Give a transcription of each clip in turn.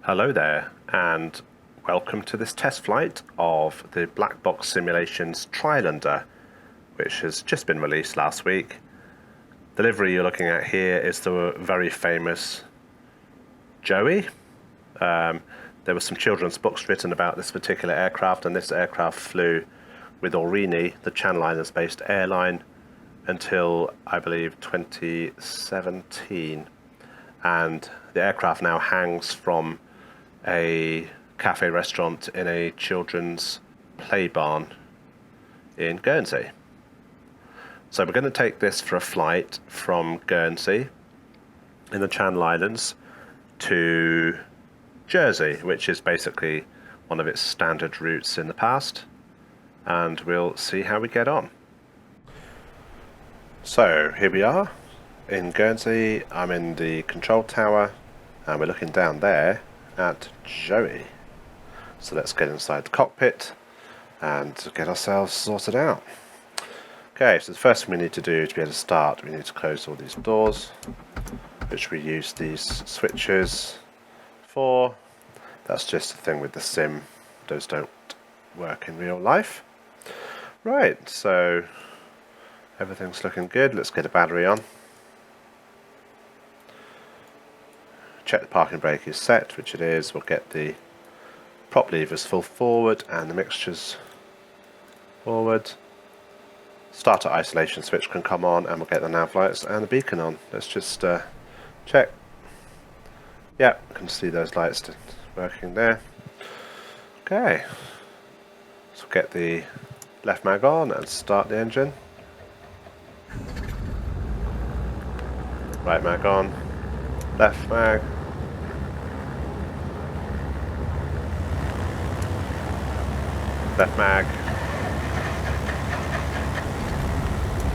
Hello there, and welcome to this test flight of the Blackbox Simulations Trislander, which has just been released last week. The livery you're looking at here is the very famous Joey. There were some children's books written about this particular aircraft, and this aircraft flew with Aurigny, the Channel Islands-based airline, until I believe 2017. And the aircraft now hangs from a cafe restaurant in a children's play barn in Guernsey. So we're going to take this for a flight from Guernsey in the Channel Islands to Jersey, which is basically one of its standard routes in the past, and we'll see how we get on. So here we are in Guernsey. I'm in the control tower and we're looking down there at Joey. So let's get inside the cockpit and get ourselves sorted out. Okay, so the first thing we need to do to be able to start, we need to close all these doors, which we use these switches for. That's just the thing with the sim, those don't work in real life. Right, so everything's looking good. Let's get a battery on. Check the parking brake is set, which it is. We'll get the prop levers full forward and the mixtures forward. Starter isolation switch can come on, and we'll get the nav lights and the beacon on. Let's just check. Yeah, you can see those lights working there. Okay, so get the left mag on and start the engine. Right mag on, left mag. Left mag.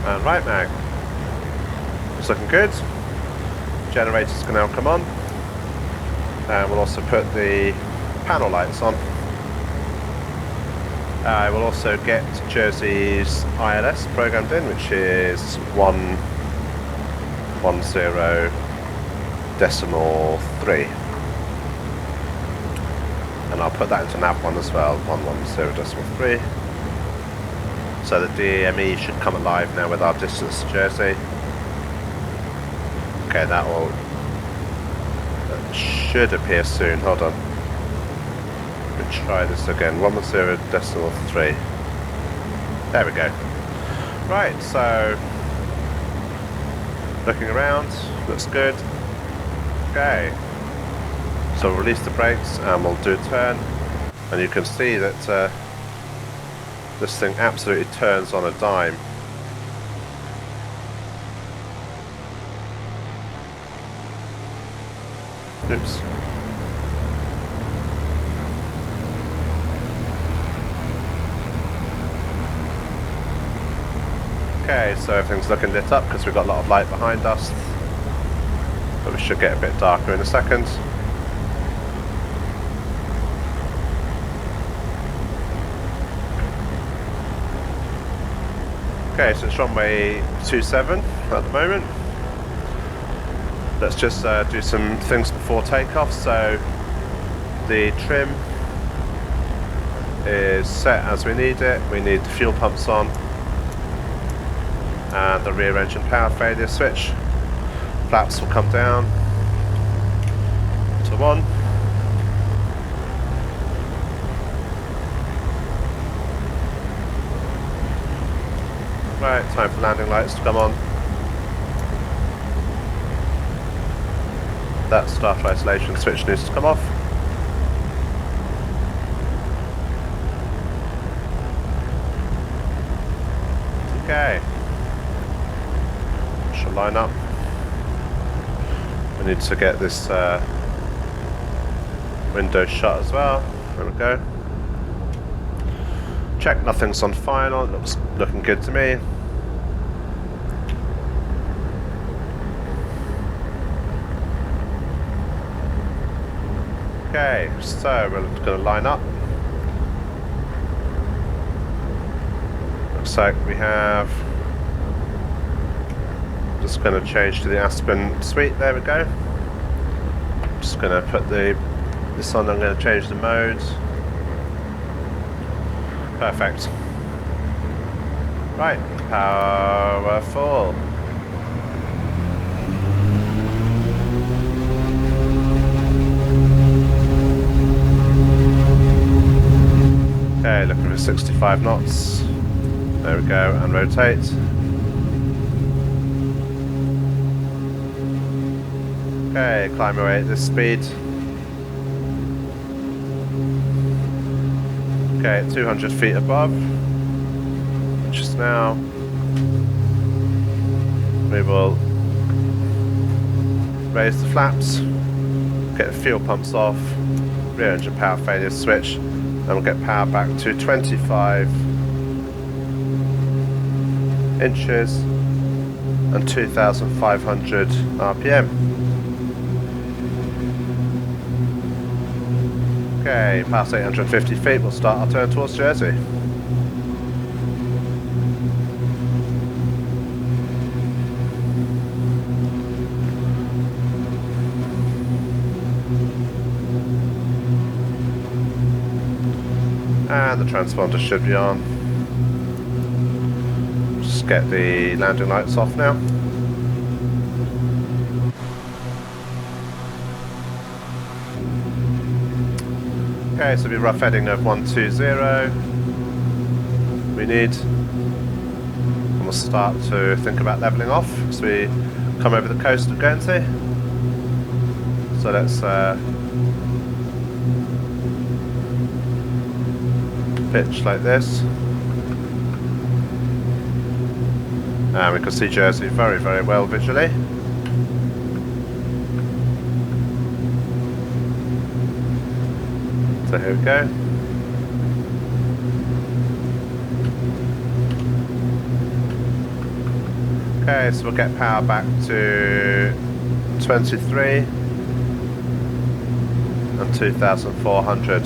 And right mag. It's looking good. Generators can now come on. And we'll also put the panel lights on. I will also get Jersey's ILS programmed in, which is 110.3. And I'll put that into nav1 as well, 110.3. So the DME should come alive now with our distance to Jersey. Okay, that should appear soon. Hold on. We'll try this again. 110.3. There we go. Right, so looking around, looks good. Okay. So we'll release the brakes and we'll do a turn, and you can see that this thing absolutely turns on a dime. Oops. Okay, so everything's looking lit up because we've got a lot of light behind us, but we should get a bit darker in a second. Okay, so it's runway 27 at the moment. Let's just do some things before takeoff. So the trim is set as we need it. We need the fuel pumps on and the rear engine power failure switch. Flaps will come down to 1. Right, time for landing lights to come on. That starter isolation switch needs to come off. Okay. Should line up. We need to get this window shut as well. There we go. Check nothing's on final. It looks looking good to me. Okay, so we're going to line up. Looks like we have. Just going to change to the Aspen suite. There we go. Just going to put the This one I'm going to change the mode. Perfect. Right, powerful. Okay, looking for 65 knots. There we go, and rotate. Okay, climb away at this speed. Okay, 200 feet above. Just now. We will raise the flaps, get the fuel pumps off, rear engine power failure switch, and we'll get power back to 25 inches and 2,500 RPM. Okay, past 850 feet, we'll start our turn towards Jersey. And the transponder should be on. Just get the landing lights off now. Okay, so we'll be rough heading of 120. We need, and we'll start to think about levelling off as we come over the coast of Guernsey. So let's pitch like this, and we can see Jersey very, very well visually. So here we go. Okay, so we'll get power back to 23 and 2,400.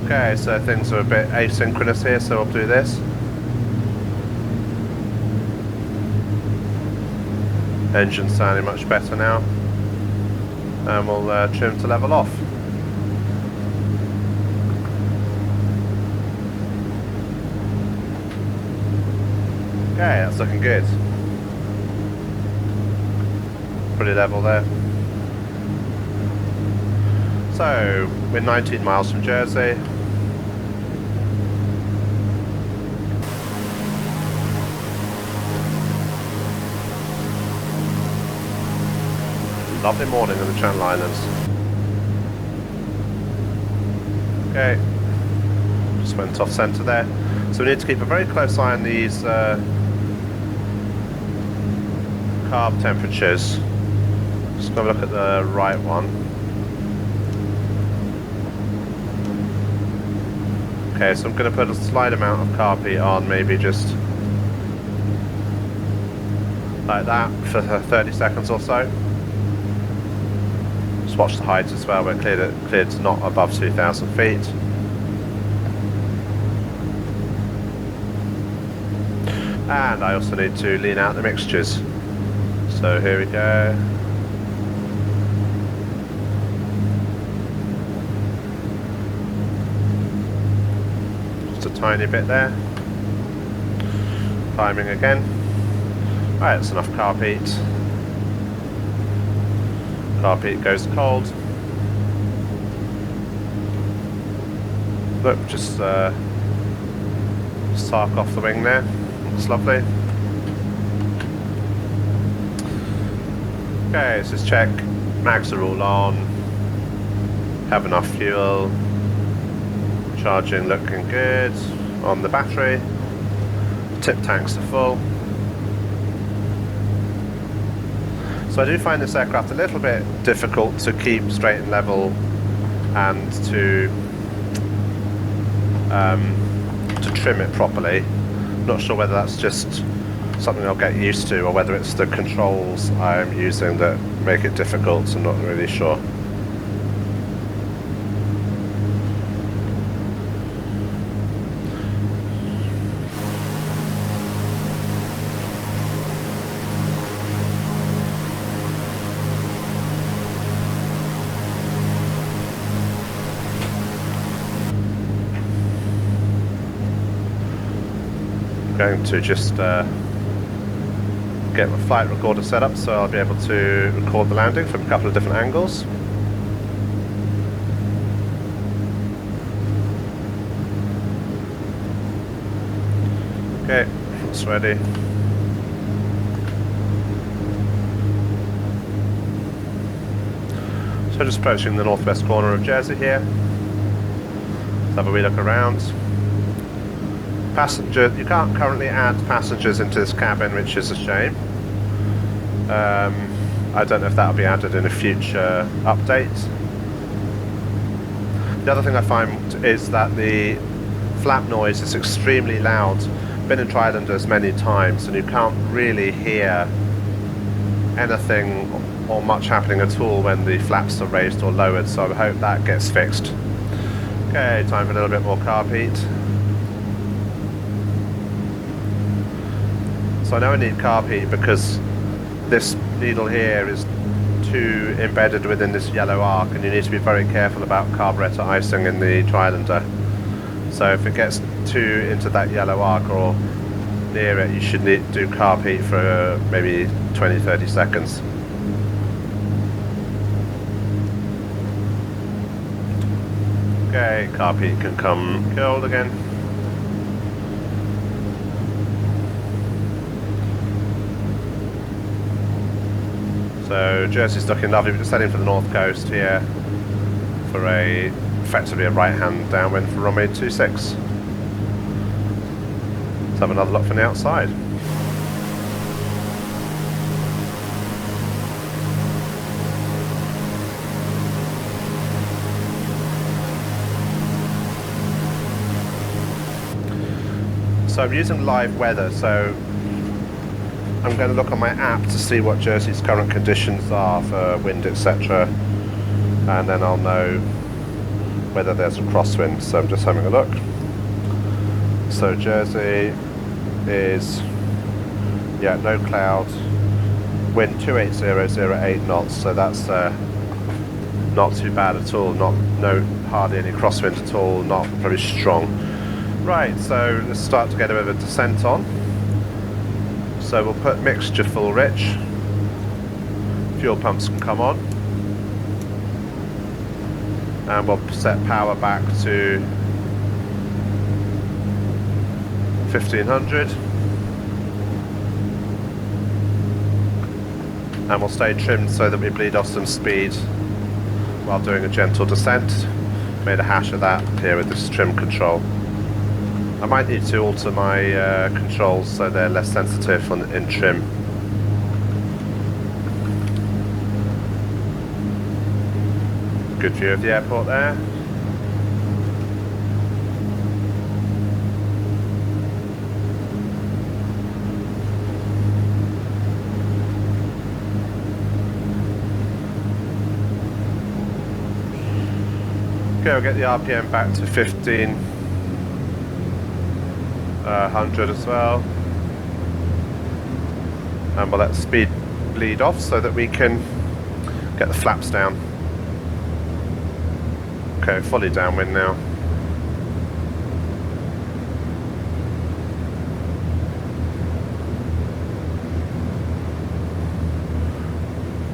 Okay, so things are a bit asynchronous here, so we'll do this. Engine sounding much better now, and we'll trim to level off. Okay, that's looking good. Pretty level there. So, we're 19 miles from Jersey. Lovely morning in the Channel Islands. Okay, just went off centre there. So we need to keep a very close eye on these carb temperatures. Just have a look at the right one. Okay, so I'm going to put a slight amount of carb heat on, maybe just like that for 30 seconds or so. Watch the height as well, we're cleared to not above 2,000 feet. And I also need to lean out the mixtures. So here we go. Just a tiny bit there. Climbing again. Right, that's enough carb heat. Carb heat goes cold. Look, just arc off the wing there. Looks lovely. Okay, so let's check. Mags are all on. Have enough fuel. Charging looking good on the battery. Tip tanks are full. So I do find this aircraft a little bit difficult to keep straight and level, and to trim it properly. Not sure whether that's just something I'll get used to, or whether it's the controls I'm using that make it difficult. I'm not really sure. going to just get my flight recorder set up so I'll be able to record the landing from a couple of different angles. Okay, it's ready. So just approaching the northwest corner of Jersey here. Let's have a wee look around. Passenger, you can't currently add passengers into this cabin, which is a shame. I don't know if that'll be added in a future update. The other thing I find is that the flap noise is extremely loud. Been in Trilanders many times and you can't really hear anything or much happening at all when the flaps are raised or lowered, so I hope that gets fixed. Okay, time for a little bit more carb heat. So I know I need carb heat because this needle here is too embedded within this yellow arc, and you need to be very careful about carburetor icing in the Trilander. So if it gets too into that yellow arc or near it, you should need to do carb heat for maybe 20-30 seconds. Okay, carb heat can come cold again. So Jersey's looking lovely. We're just heading for the north coast here for effectively a right-hand downwind for runway 26. Let's have another look from the outside. So I'm using live weather, so I'm going to look on my app to see what Jersey's current conditions are for wind, etc. And then I'll know whether there's a crosswind. So I'm just having a look. So Jersey is, yeah, no cloud, wind 28008 knots, so that's not too bad at all, hardly any crosswind at all, not very strong. Right, so let's start to get a bit of a descent on. So we'll put mixture full rich, fuel pumps can come on, and we'll set power back to 1500, and we'll stay trimmed so that we bleed off some speed while doing a gentle descent. Made a hash of that here with this trim control. I might need to alter my controls so they're less sensitive in trim. Good view of the airport there. Okay, we'll get the RPM back to 1500 as well, and we'll let speed bleed off so that we can get the flaps down. Okay, fully downwind now.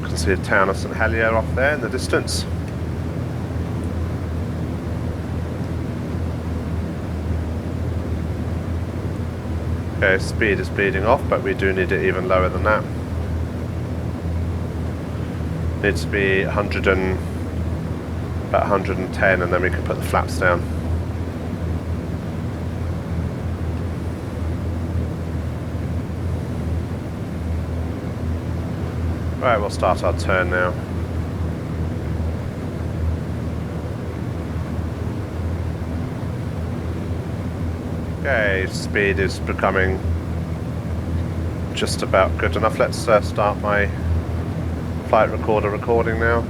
You can see a town of St Helier off there in the distance. Okay, speed is bleeding off, but we do need it even lower than that. Needs to be about 110, and then we can put the flaps down. Right, we'll start our turn now. Okay, speed is becoming just about good enough. Let's start my flight recorder recording now.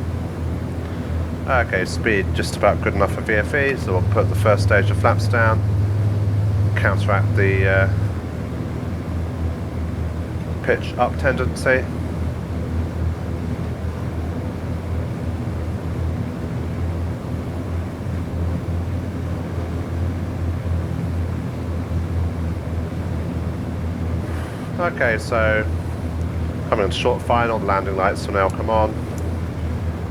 Okay, speed just about good enough for VFE, so we'll put the first stage of flaps down, counteract the pitch up tendency. Okay, so coming to short final, the landing lights will now come on,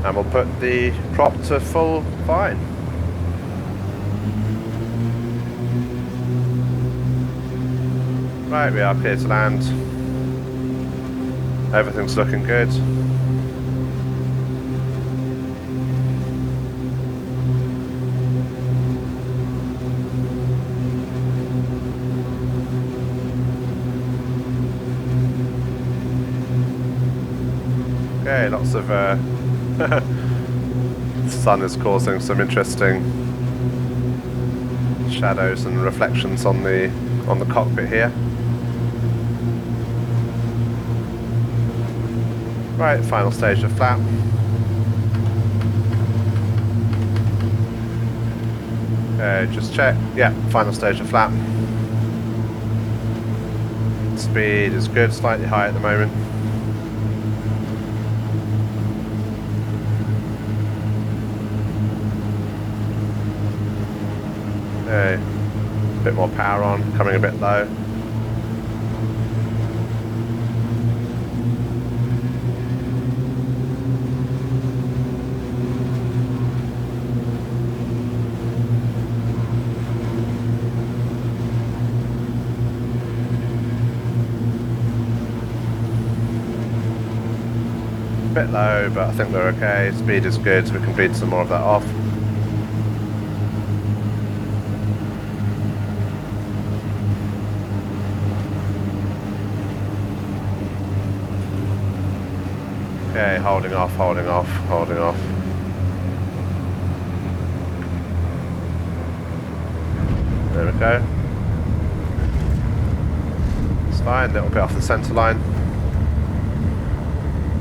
and we'll put the prop to full fine. Right, we are clear to land. Everything's looking good. Okay, lots of the sun is causing some interesting shadows and reflections on the cockpit here. Right, final stage of flap. Just check. Yeah, final stage of flap. Speed is good, slightly high at the moment. A bit more power on, coming a bit low. Bit low, but I think we're okay. Speed is good, so we can bleed some more of that off. Okay, holding off, holding off, holding off. There we go. It's fine, a little bit off the centre line.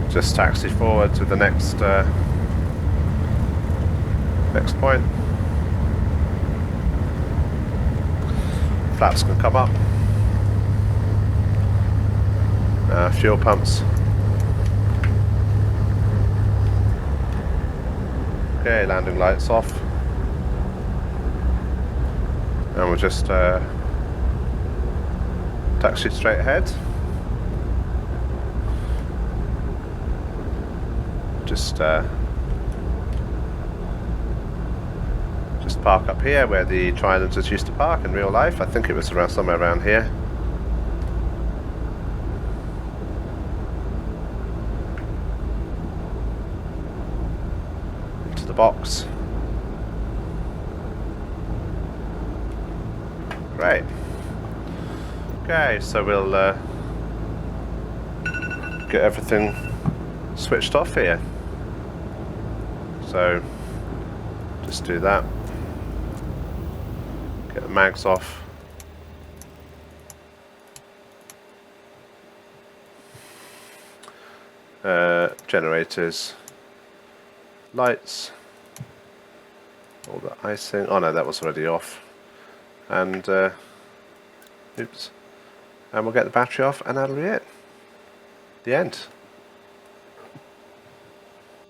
Just taxi forward to the next next point. Flaps can come up. Fuel pumps. Okay, landing lights off. And we'll just taxi straight ahead. Just park up here where the Trilanders used to park in real life. I think it was around somewhere around here. Into the box. Great. Okay, so we'll get everything switched off here. So just do that. Get the mags off. Generators, lights, all the icing. Oh no, that was already off. And oops. And we'll get the battery off, and that'll be it. The end.